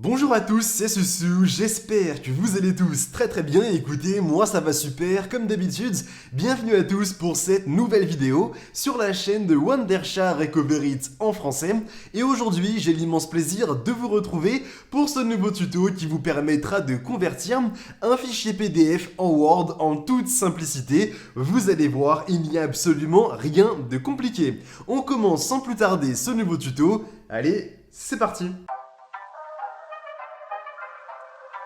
Bonjour à tous, c'est Susu, j'espère que vous allez tous très bien. Écoutez, moi ça va super, comme d'habitude. Bienvenue à tous pour cette nouvelle vidéo sur la chaîne de Wondershare Recover It en français. Et aujourd'hui, j'ai l'immense plaisir de vous retrouver pour ce nouveau tuto qui vous permettra de convertir un fichier PDF en Word en toute simplicité. Vous allez voir, il n'y a absolument rien de compliqué. On commence sans plus tarder ce nouveau tuto. Allez, c'est parti!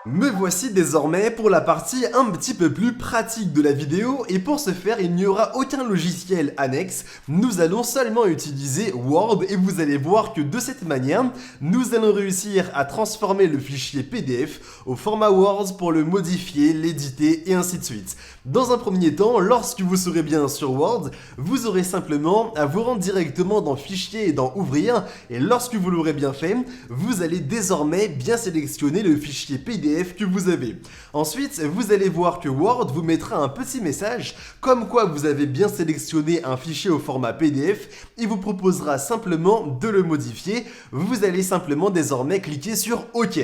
Me voici désormais pour la partie un petit peu plus pratique de la vidéo et pour ce faire il n'y aura aucun logiciel annexe, nous allons seulement utiliser Word et vous allez voir que de cette manière nous allons réussir à transformer le fichier PDF au format Word pour le modifier, l'éditer et ainsi de suite. Dans un premier temps, lorsque vous serez bien sur Word, vous aurez simplement à vous rendre directement dans Fichier et dans Ouvrir et lorsque vous l'aurez bien fait, vous allez désormais bien sélectionner le fichier PDF que vous avez. Ensuite, vous allez voir que Word vous mettra un petit message comme quoi vous avez bien sélectionné un fichier au format PDF et vous proposera simplement de le modifier. Vous allez simplement désormais cliquer sur OK.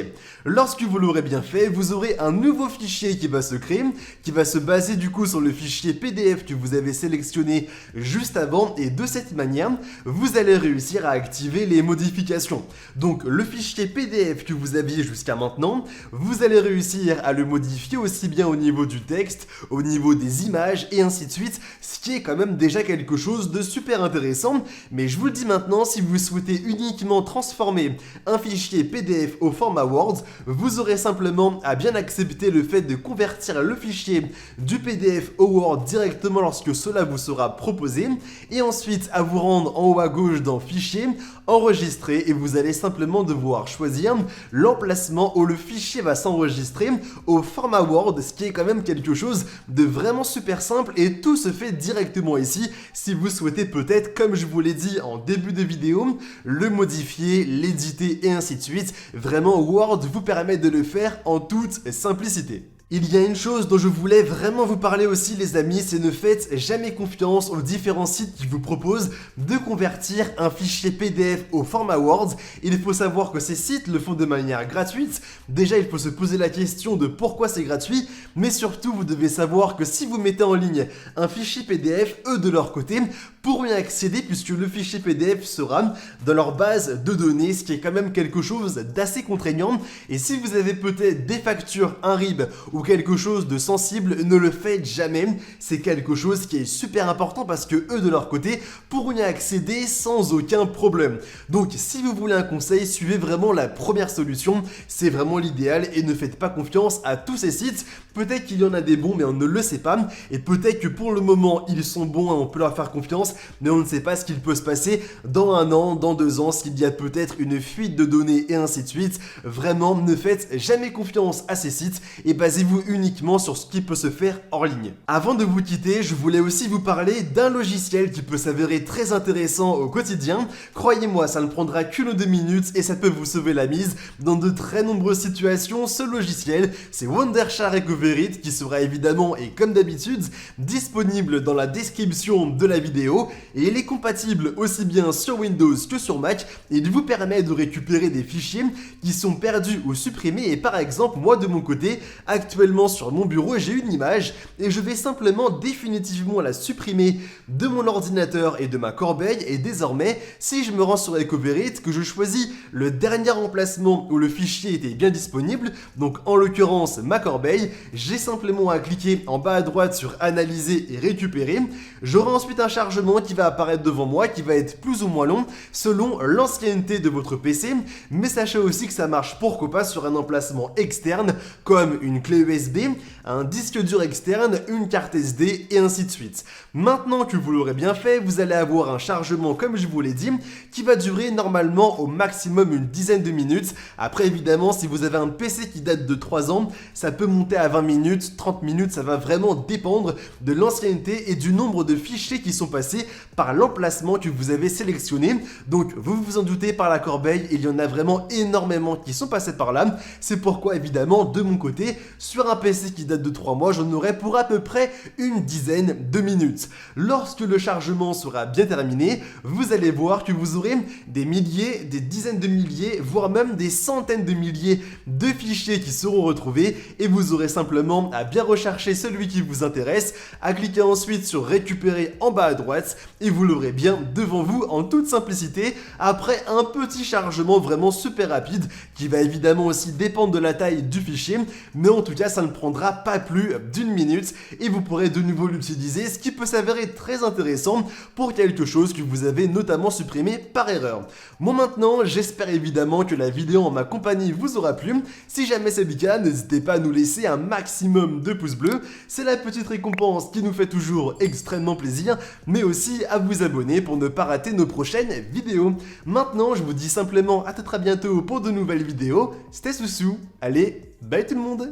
Lorsque vous l'aurez bien fait, vous aurez un nouveau fichier qui va se créer, qui va se baser du coup sur le fichier PDF que vous avez sélectionné juste avant et de cette manière, vous allez réussir à activer les modifications. Donc le fichier PDF que vous aviez jusqu'à maintenant, vous allez réussir à le modifier aussi bien au niveau du texte, au niveau des images et ainsi de suite, ce qui est quand même déjà quelque chose de super intéressant. Mais je vous le dis maintenant, si vous souhaitez uniquement transformer un fichier PDF au format Word, vous aurez simplement à bien accepter le fait de convertir le fichier du PDF au Word directement lorsque cela vous sera proposé et ensuite à vous rendre en haut à gauche dans Fichier, Enregistrer et vous allez simplement devoir choisir l'emplacement où le fichier va s'enregistrer au format Word, ce qui est quand même quelque chose de vraiment super simple et tout se fait directement ici si vous souhaitez peut-être, comme je vous l'ai dit en début de vidéo, le modifier, l'éditer et ainsi de suite. Vraiment, Word vous permet de le faire en toute simplicité. Il y a une chose dont je voulais vraiment vous parler aussi les amis, c'est ne faites jamais confiance aux différents sites qui vous proposent de convertir un fichier PDF au format Word. Il faut savoir que ces sites le font de manière gratuite. Déjà il faut se poser la question de pourquoi c'est gratuit, mais surtout vous devez savoir que si vous mettez en ligne un fichier PDF, eux de leur côté pourront y accéder puisque le fichier PDF sera dans leur base de données, ce qui est quand même quelque chose d'assez contraignant. Et si vous avez peut-être des factures, un RIB ou quelque chose de sensible, ne le faites jamais. C'est quelque chose qui est super important parce que eux de leur côté pourront y accéder sans aucun problème. Donc si vous voulez un conseil, suivez vraiment la première solution, c'est vraiment l'idéal et ne faites pas confiance à tous ces sites. Peut-être qu'il y en a des bons mais on ne le sait pas et peut-être que pour le moment ils sont bons et on peut leur faire confiance, mais on ne sait pas ce qu'il peut se passer dans un an, dans 2 ans, s'il y a peut-être une fuite de données et ainsi de suite. Vraiment, ne faites jamais confiance à ces sites et basez-vous uniquement sur ce qui peut se faire hors ligne. Avant de vous quitter, je voulais aussi vous parler d'un logiciel qui peut s'avérer très intéressant au quotidien. Croyez-moi, ça ne prendra qu'une ou 2 minutes et ça peut vous sauver la mise dans de très nombreuses situations. Ce logiciel, c'est Wondershare Recover It qui sera évidemment et comme d'habitude disponible dans la description de la vidéo et il est compatible aussi bien sur Windows que sur Mac et il vous permet de récupérer des fichiers qui sont perdus ou supprimés et par exemple moi de mon côté actuellement sur mon bureau j'ai une image et je vais simplement définitivement la supprimer de mon ordinateur et de ma corbeille et désormais si je me rends sur Recover It, que je choisis le dernier emplacement où le fichier était bien disponible, donc en l'occurrence ma corbeille, j'ai simplement à cliquer en bas à droite sur analyser et récupérer. J'aurai ensuite un chargement qui va apparaître devant moi qui va être plus ou moins long selon l'ancienneté de votre PC, mais sachez aussi que ça marche pourquoi pas sur un emplacement externe comme une clé USB, un disque dur externe, une carte SD et ainsi de suite. Maintenant que vous l'aurez bien fait, vous allez avoir un chargement comme je vous l'ai dit qui va durer normalement au maximum une dizaine de minutes. Après évidemment si vous avez un PC qui date de 3 ans, ça peut monter à 20 minutes, 30 minutes, ça va vraiment dépendre de l'ancienneté et du nombre de fichiers qui sont passés passer par l'emplacement que vous avez sélectionné. Donc vous vous en doutez, par la corbeille, il y en a vraiment énormément qui sont passés par là. C'est pourquoi évidemment de mon côté, sur un PC qui date de 3 mois, j'en aurai pour à peu près une dizaine de minutes. Lorsque le chargement sera bien terminé, vous allez voir que vous aurez des milliers, des dizaines de milliers, voire même des centaines de milliers de fichiers qui seront retrouvés, et vous aurez simplement à bien rechercher celui qui vous intéresse, à cliquer ensuite sur récupérer en bas à droite, et vous l'aurez bien devant vous en toute simplicité, après un petit chargement vraiment super rapide, qui va évidemment aussi dépendre de la taille du fichier, mais en tout cas ça ne prendra pas plus d'une minute, et vous pourrez de nouveau l'utiliser, ce qui peut s'avérer très intéressant pour quelque chose que vous avez notamment supprimé par erreur. Bon, maintenant, j'espère évidemment que la vidéo en ma compagnie vous aura plu. Si jamais c'est le cas, n'hésitez pas à nous laisser un maximum de pouces bleus, c'est la petite récompense qui nous fait toujours extrêmement plaisir, mais aussi à vous abonner pour ne pas rater nos prochaines vidéos. Maintenant, je vous dis simplement à très bientôt pour de nouvelles vidéos. C'était Soussou, allez, bye tout le monde!